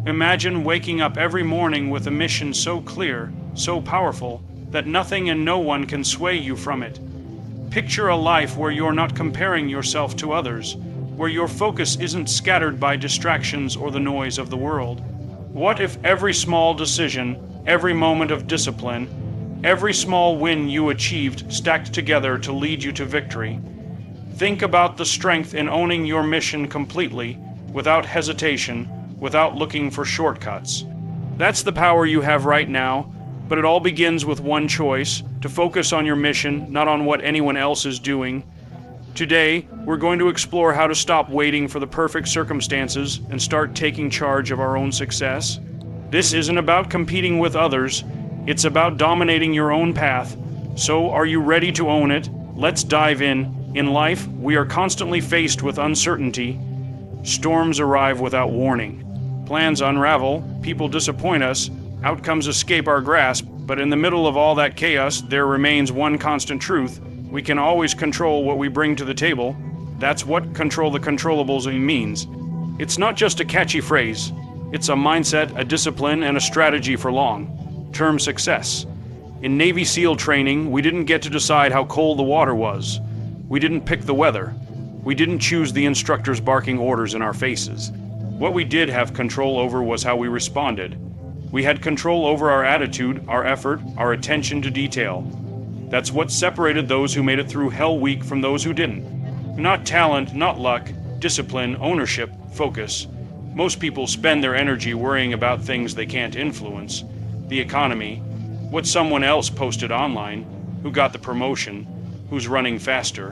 Imagine waking up every morning with a mission so clear, so powerful, that nothing and no one can sway you from it. Picture a life where you're not comparing yourself to others, where your focus isn't scattered by distractions or the noise of the world. What if every small decision, every moment of discipline, every small win you achieved stacked together to lead you to victory? Think about the strength in owning your mission completely, without hesitation, without looking for shortcuts. That's the power you have right now, but it all begins with one choice: to focus on your mission, not on what anyone else is doing. Today, we're going to explore how to stop waiting for the perfect circumstances and start taking charge of our own success. This isn't about competing with others, it's about dominating your own path. So, are you ready to own it? Let's dive in. In life, we are constantly faced with uncertainty. Storms arrive without warning. Plans unravel, people disappoint us, outcomes escape our grasp, but in the middle of all that chaos, there remains one constant truth: we can always control what we bring to the table. That's what control the controllables means. It's not just a catchy phrase. It's a mindset, a discipline, and a strategy for long-term success. In Navy SEAL training, we didn't get to decide how cold the water was. We didn't pick the weather. We didn't choose the instructors barking orders in our faces. What we did have control over was how we responded. We had control over our attitude, our effort, our attention to detail. That's what separated those who made it through Hell Week from those who didn't. Not talent, not luck, discipline, ownership, focus. Most people spend their energy worrying about things they can't influence. The economy, what someone else posted online, who got the promotion, who's running faster,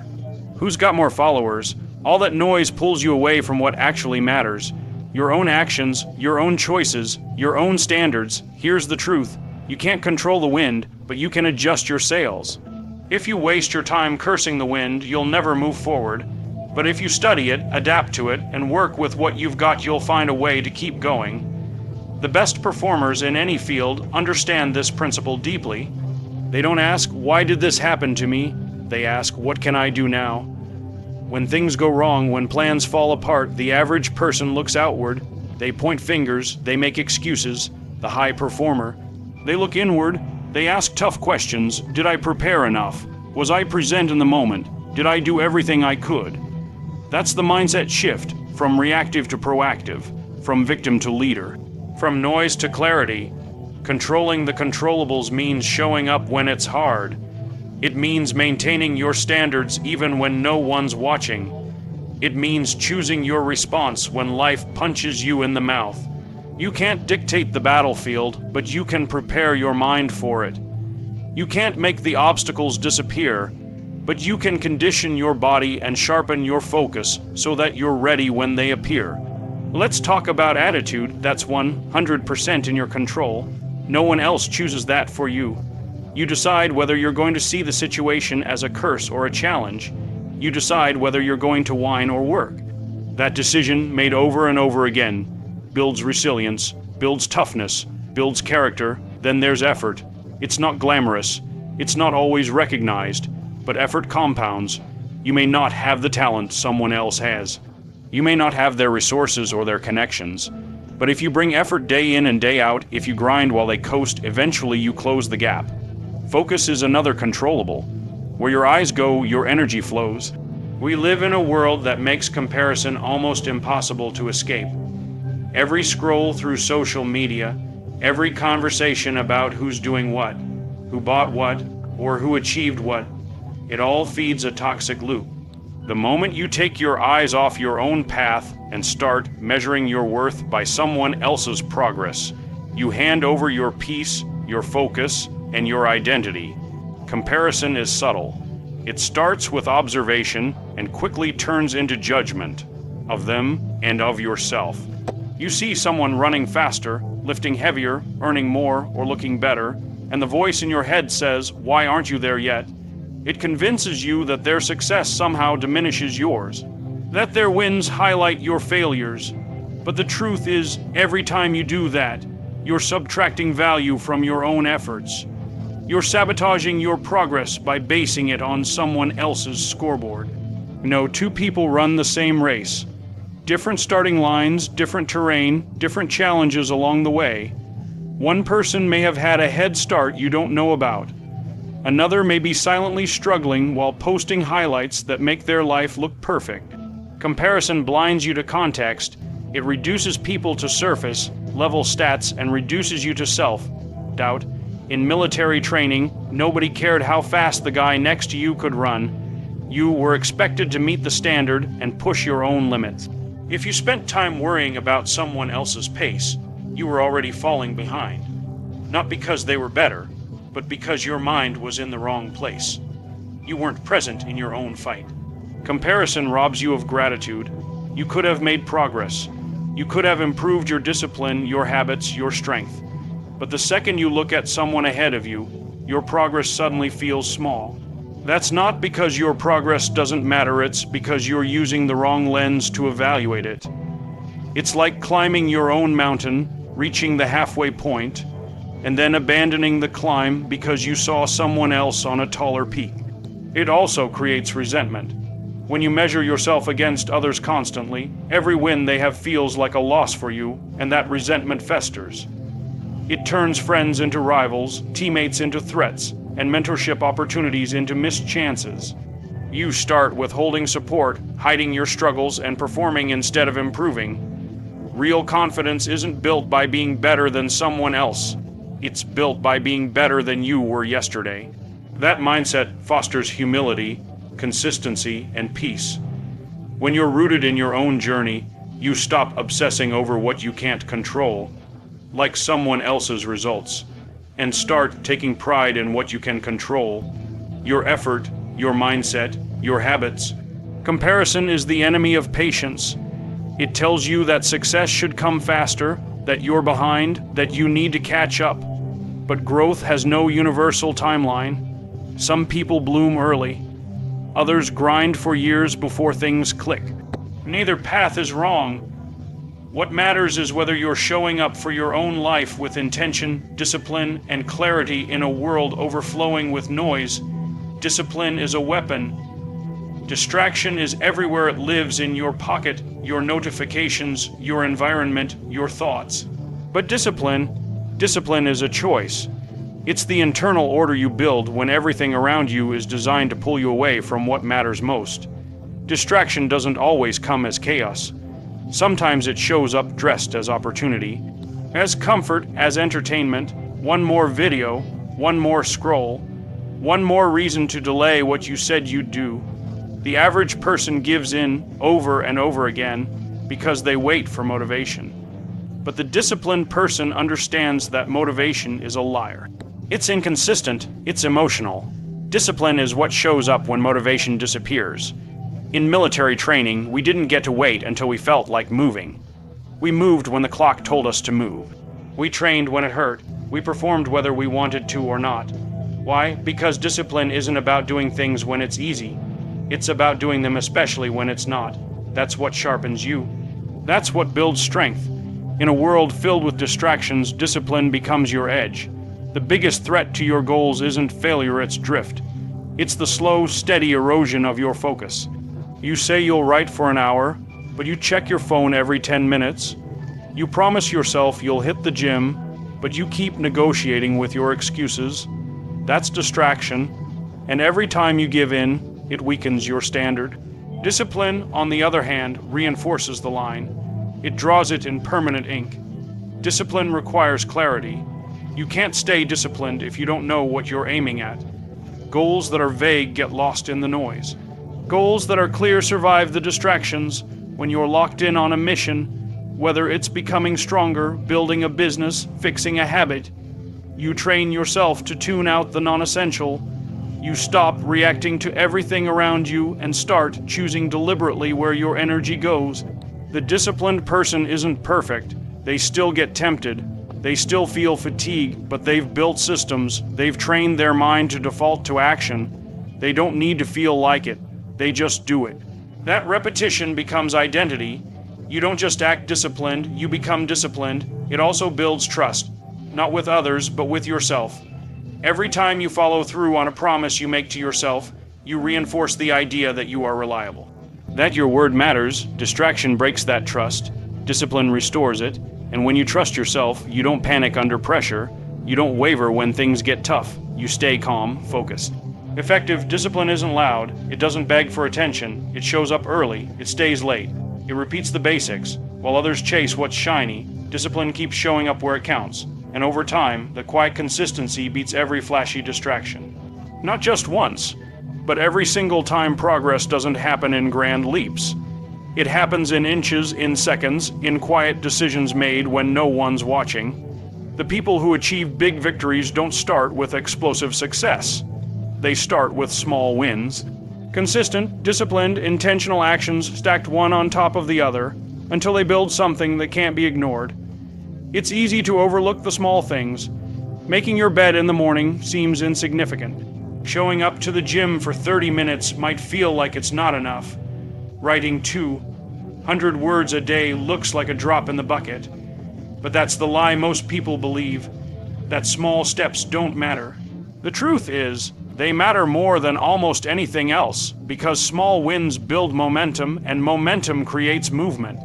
who's got more followers. All that noise pulls you away from what actually matters. Your own actions, your own choices, your own standards. Here's the truth: you can't control the wind, but you can adjust your sails. If you waste your time cursing the wind, you'll never move forward. But if you study it, adapt to it, and work with what you've got, you'll find a way to keep going. The best performers in any field understand this principle deeply. They don't ask, "Why did this happen to me?" They ask, "What can I do now?" When things go wrong, when plans fall apart, the average person looks outward. They point fingers, they make excuses. The high performer, they look inward. They ask tough questions. Did I prepare enough? Was I present in the moment? Did I do everything I could? That's the mindset shift, from reactive to proactive, from victim to leader, from noise to clarity. Controlling the controllables means showing up when it's hard. It means maintaining your standards even when no one's watching. It means choosing your response when life punches you in the mouth. You can't dictate the battlefield, but you can prepare your mind for it. You can't make the obstacles disappear, but you can condition your body and sharpen your focus so that you're ready when they appear. Let's talk about attitude. That's 100% in your control. No one else chooses that for you. You decide whether you're going to see the situation as a curse or a challenge. You decide whether you're going to whine or work. That decision, made over and over again, builds resilience, builds toughness, builds character. Then there's effort. It's not glamorous. It's not always recognized, but effort compounds. You may not have the talent someone else has. You may not have their resources or their connections. But if you bring effort day in and day out, if you grind while they coast, eventually you close the gap. Focus is another controllable. Where your eyes go, your energy flows. We live in a world that makes comparison almost impossible to escape. Every scroll through social media, every conversation about who's doing what, who bought what, or who achieved what, it all feeds a toxic loop. The moment you take your eyes off your own path and start measuring your worth by someone else's progress, you hand over your peace, your focus, and your identity. Comparison is subtle. It starts with observation and quickly turns into judgment of them and of yourself. You see someone running faster, lifting heavier, earning more, or looking better, and the voice in your head says, "Why aren't you there yet?" It convinces you that their success somehow diminishes yours, that their wins highlight your failures. But the truth is, every time you do that, you're subtracting value from your own efforts. You're sabotaging your progress by basing it on someone else's scoreboard. No, two people run the same race. Different starting lines, different terrain, different challenges along the way. One person may have had a head start you don't know about. Another may be silently struggling while posting highlights that make their life look perfect. Comparison blinds you to context. It reduces people to surface level stats and reduces you to self-doubt. In military training, nobody cared how fast the guy next to you could run. You were expected to meet the standard and push your own limits. If you spent time worrying about someone else's pace, you were already falling behind. Not because they were better, but because your mind was in the wrong place. You weren't present in your own fight. Comparison robs you of gratitude. You could have made progress. You could have improved your discipline, your habits, your strength. But the second you look at someone ahead of you, your progress suddenly feels small. That's not because your progress doesn't matter, it's because you're using the wrong lens to evaluate it. It's like climbing your own mountain, reaching the halfway point, and then abandoning the climb because you saw someone else on a taller peak. It also creates resentment. When you measure yourself against others constantly, every win they have feels like a loss for you, and that resentment festers. It turns friends into rivals, teammates into threats, and mentorship opportunities into missed chances. You start withholding support, hiding your struggles, and performing instead of improving. Real confidence isn't built by being better than someone else. It's built by being better than you were yesterday. That mindset fosters humility, consistency, and peace. When you're rooted in your own journey, you stop obsessing over what you can't control, like someone else's results, and start taking pride in what you can control: your effort, your mindset, your habits. Comparison is the enemy of patience. It tells you that success should come faster, that you're behind, that you need to catch up. But growth has no universal timeline. Some people bloom early. Others grind for years before things click. Neither path is wrong. What matters is whether you're showing up for your own life with intention, discipline, and clarity in a world overflowing with noise. Discipline is a weapon. Distraction is everywhere. It lives in your pocket, your notifications, your environment, your thoughts. But discipline is a choice. It's the internal order you build when everything around you is designed to pull you away from what matters most. Distraction doesn't always come as chaos. Sometimes it shows up dressed as opportunity, as comfort, as entertainment, one more video, one more scroll, one more reason to delay what you said you'd do. The average person gives in over and over again because they wait for motivation. But the disciplined person understands that motivation is a liar. It's inconsistent, it's emotional. Discipline is what shows up when motivation disappears. In military training, we didn't get to wait until we felt like moving. We moved when the clock told us to move. We trained when it hurt. We performed whether we wanted to or not. Why? Because discipline isn't about doing things when it's easy. It's about doing them especially when it's not. That's what sharpens you. That's what builds strength. In a world filled with distractions, discipline becomes your edge. The biggest threat to your goals isn't failure, it's drift. It's the slow, steady erosion of your focus. You say you'll write for an hour, but you check your phone every 10 minutes. You promise yourself you'll hit the gym, but you keep negotiating with your excuses. That's distraction, and every time you give in, it weakens your standard. Discipline, on the other hand, reinforces the line. It draws it in permanent ink. Discipline requires clarity. You can't stay disciplined if you don't know what you're aiming at. Goals that are vague get lost in the noise. Goals that are clear survive the distractions. When you're locked in on a mission, whether it's becoming stronger, building a business, fixing a habit, you train yourself to tune out the non-essential. You stop reacting to everything around you and start choosing deliberately where your energy goes. The disciplined person isn't perfect. They still get tempted. They still feel fatigue, but they've built systems. They've trained their mind to default to action. They don't need to feel like it. They just do it. That repetition becomes identity. You don't just act disciplined, you become disciplined. It also builds trust, not with others, but with yourself. Every time you follow through on a promise you make to yourself, you reinforce the idea that you are reliable. That your word matters, distraction breaks that trust, discipline restores it, and when you trust yourself, you don't panic under pressure, you don't waver when things get tough, you stay calm, focused. Effective discipline isn't loud, it doesn't beg for attention, it shows up early, it stays late, it repeats the basics. While others chase what's shiny, discipline keeps showing up where it counts, and over time, the quiet consistency beats every flashy distraction. Not just once, but every single time. Progress doesn't happen in grand leaps. It happens in inches, in seconds, in quiet decisions made when no one's watching. The people who achieve big victories don't start with explosive success. They start with small wins. Consistent, disciplined, intentional actions stacked one on top of the other until they build something that can't be ignored. It's easy to overlook the small things. Making your bed in the morning seems insignificant. Showing up to the gym for 30 minutes might feel like it's not enough. Writing 200 words a day looks like a drop in the bucket. But that's the lie most people believe, that small steps don't matter. The truth is, they matter more than almost anything else, because small wins build momentum, and momentum creates movement.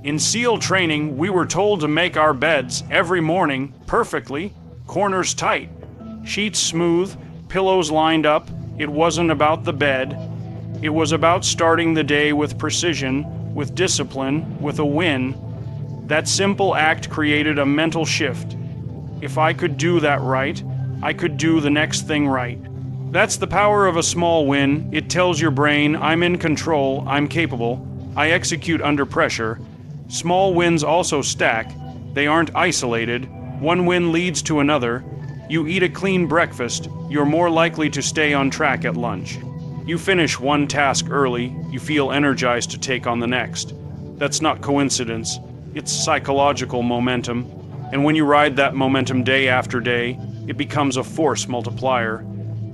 In SEAL training, we were told to make our beds every morning perfectly, corners tight, sheets smooth, pillows lined up. It wasn't about the bed. It was about starting the day with precision, with discipline, with a win. That simple act created a mental shift. If I could do that right, I could do the next thing right. That's the power of a small win. It tells your brain, I'm in control, I'm capable, I execute under pressure. Small wins also stack. They aren't isolated. One win leads to another. You eat a clean breakfast, you're more likely to stay on track at lunch. You finish one task early, you feel energized to take on the next. That's not coincidence, it's psychological momentum. And when you ride that momentum day after day, it becomes a force multiplier.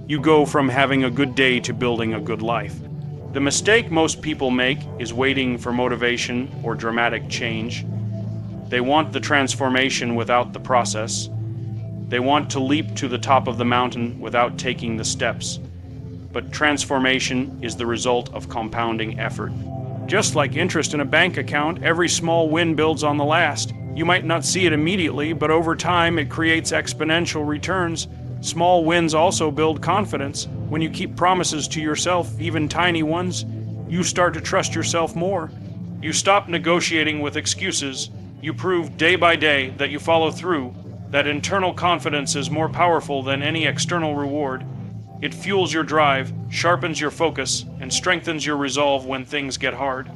You go from having a good day to building a good life. The mistake most people make is waiting for motivation or dramatic change. They want the transformation without the process. They want to leap to the top of the mountain without taking the steps. But transformation is the result of compounding effort. Just like interest in a bank account, every small win builds on the last. You might not see it immediately, but over time it creates exponential returns. Small wins also build confidence. When you keep promises to yourself, even tiny ones, you start to trust yourself more. You stop negotiating with excuses. You prove day by day that you follow through. That internal confidence is more powerful than any external reward. It fuels your drive, sharpens your focus, and strengthens your resolve when things get hard.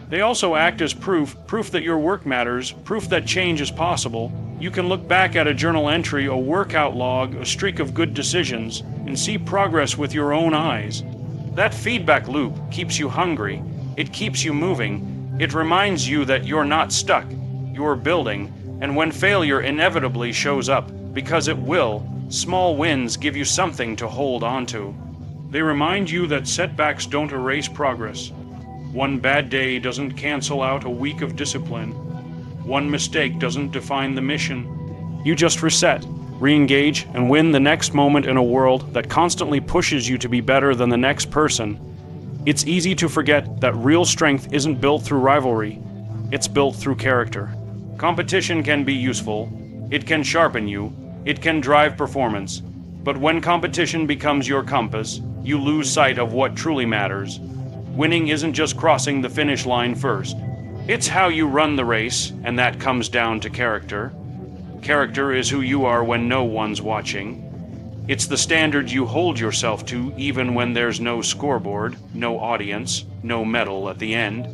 They also act as proof that your work matters, proof that change is possible. You can look back at a journal entry, a workout log, a streak of good decisions, and see progress with your own eyes. That feedback loop keeps you hungry. It keeps you moving. It reminds you that you're not stuck. You're building. And when failure inevitably shows up, because it will, small wins give you something to hold on to. They remind you that setbacks don't erase progress. One bad day doesn't cancel out a week of discipline. One mistake doesn't define the mission. You just reset, re-engage, and win the next moment in a world that constantly pushes you to be better than the next person. It's easy to forget that real strength isn't built through rivalry. It's built through character. Competition can be useful. It can sharpen you. It can drive performance. But when competition becomes your compass, you lose sight of what truly matters. Winning isn't just crossing the finish line first. It's how you run the race, and that comes down to character. Character is who you are when no one's watching. It's the standard you hold yourself to even when there's no scoreboard, no audience, no medal at the end.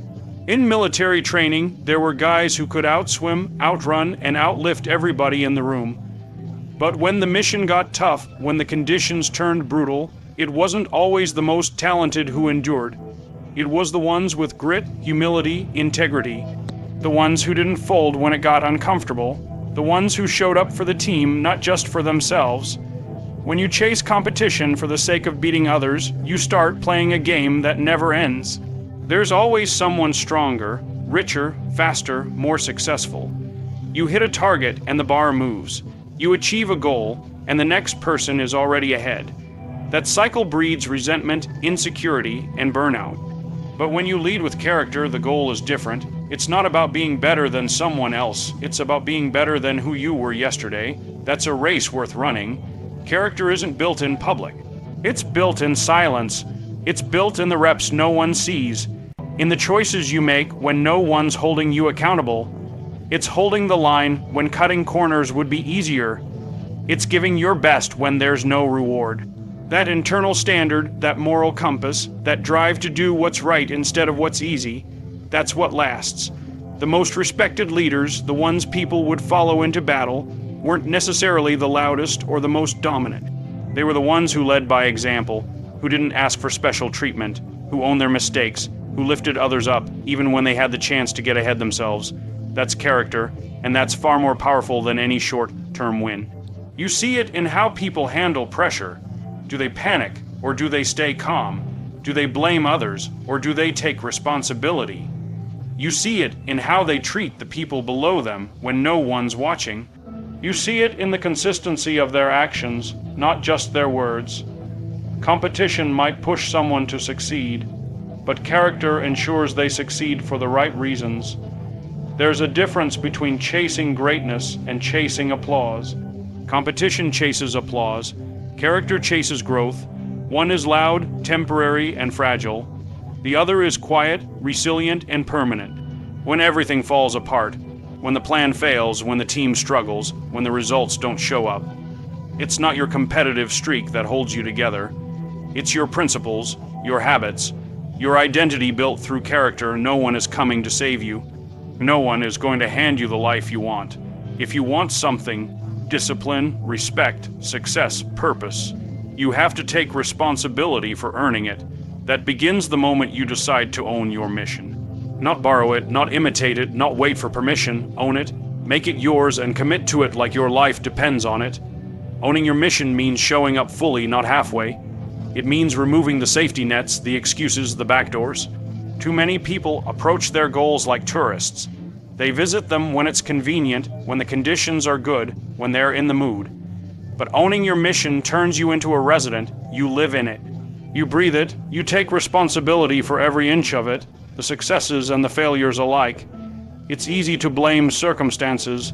In military training, there were guys who could outswim, outrun, and outlift everybody in the room. But when the mission got tough, when the conditions turned brutal, it wasn't always the most talented who endured. It was the ones with grit, humility, integrity. The ones who didn't fold when it got uncomfortable. The ones who showed up for the team, not just for themselves. When you chase competition for the sake of beating others, you start playing a game that never ends. There's always someone stronger, richer, faster, more successful. You hit a target and the bar moves. You achieve a goal and the next person is already ahead. That cycle breeds resentment, insecurity, and burnout. But when you lead with character, the goal is different. It's not about being better than someone else. It's about being better than who you were yesterday. That's a race worth running. Character isn't built in public. It's built in silence. It's built in the reps no one sees, in the choices you make when no one's holding you accountable. It's holding the line when cutting corners would be easier. It's giving your best when there's no reward. That internal standard, that moral compass, that drive to do what's right instead of what's easy, that's what lasts. The most respected leaders, the ones people would follow into battle, weren't necessarily the loudest or the most dominant. They were the ones who led by example, who didn't ask for special treatment, who owned their mistakes, who lifted others up even when they had the chance to get ahead themselves. That's character, and that's far more powerful than any short-term win. You see it in how people handle pressure. Do they panic, or do they stay calm? Do they blame others, or do they take responsibility? You see it in how they treat the people below them when no one's watching. You see it in the consistency of their actions, not just their words. Competition might push someone to succeed, but character ensures they succeed for the right reasons. There's a difference between chasing greatness and chasing applause. Competition chases applause. Character chases growth. One is loud, temporary, and fragile. The other is quiet, resilient, and permanent. When everything falls apart, when the plan fails, when the team struggles, when the results don't show up. It's not your competitive streak that holds you together. It's your principles, your habits, your identity built through character. No one is coming to save you. No one is going to hand you the life you want. If you want something, discipline, respect, success, purpose, you have to take responsibility for earning it. That begins the moment you decide to own your mission. Not borrow it, not imitate it, not wait for permission. Own it, make it yours, and commit to it like your life depends on it. Owning your mission means showing up fully, not halfway. It means removing the safety nets, the excuses, the backdoors. Too many people approach their goals like tourists. They visit them when it's convenient, when the conditions are good, when they're in the mood. But owning your mission turns you into a resident. You live in it. You breathe it. You take responsibility for every inch of it, the successes and the failures alike. It's easy to blame circumstances.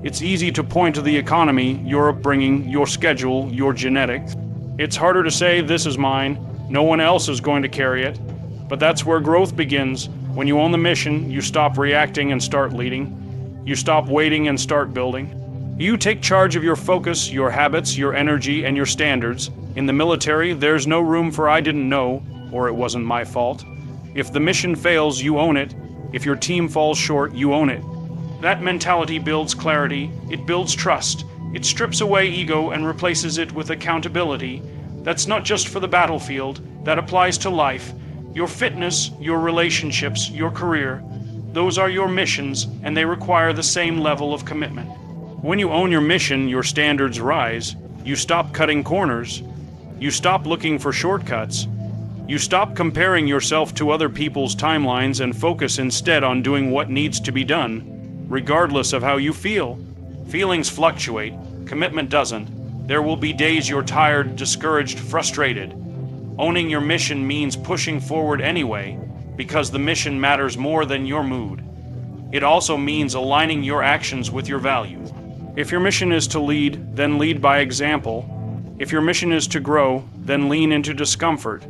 It's easy to point to the economy, your upbringing, your schedule, your genetics. It's harder to say, this is mine, no one else is going to carry it. But that's where growth begins. When you own the mission, you stop reacting and start leading. You stop waiting and start building. You take charge of your focus, your habits, your energy, and your standards. In the military, there's no room for I didn't know, or it wasn't my fault. If the mission fails, you own it. If your team falls short, you own it. That mentality builds clarity. It builds trust. It strips away ego and replaces it with accountability. That's not just for the battlefield. That applies to life. Your fitness, your relationships, your career. Those are your missions, and they require the same level of commitment. When you own your mission, your standards rise. You stop cutting corners. You stop looking for shortcuts. You stop comparing yourself to other people's timelines and focus instead on doing what needs to be done, regardless of how you feel. Feelings fluctuate. Commitment doesn't. There will be days you're tired, discouraged, frustrated. Owning your mission means pushing forward anyway, because the mission matters more than your mood. It also means aligning your actions with your values. If your mission is to lead, then lead by example. If your mission is to grow, then lean into discomfort.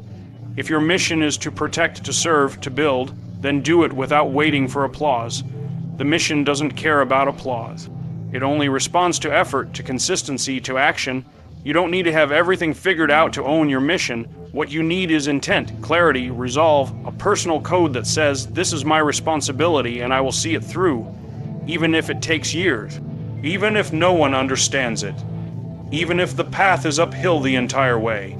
If your mission is to protect, to serve, to build, then do it without waiting for applause. The mission doesn't care about applause. It only responds to effort, to consistency, to action. You don't need to have everything figured out to own your mission. What you need is intent, clarity, resolve, a personal code that says, this is my responsibility and I will see it through, even if it takes years, even if no one understands it, even if the path is uphill the entire way.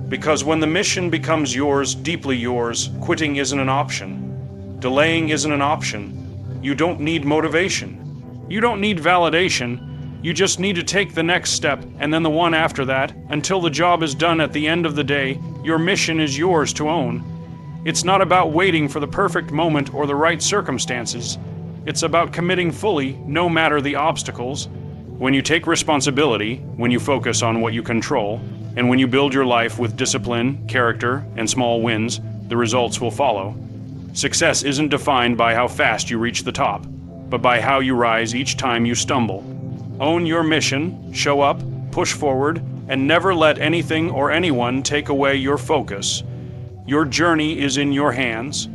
Because when the mission becomes yours, deeply yours, quitting isn't an option. Delaying isn't an option. You don't need motivation. You don't need validation. You just need to take the next step and then the one after that until the job is done. At the end of the day, your mission is yours to own. It's not about waiting for the perfect moment or the right circumstances. It's about committing fully, no matter the obstacles. When you take responsibility, when you focus on what you control, and when you build your life with discipline, character, and small wins, the results will follow. Success isn't defined by how fast you reach the top, but by how you rise each time you stumble. Own your mission, show up, push forward, and never let anything or anyone take away your focus. Your journey is in your hands,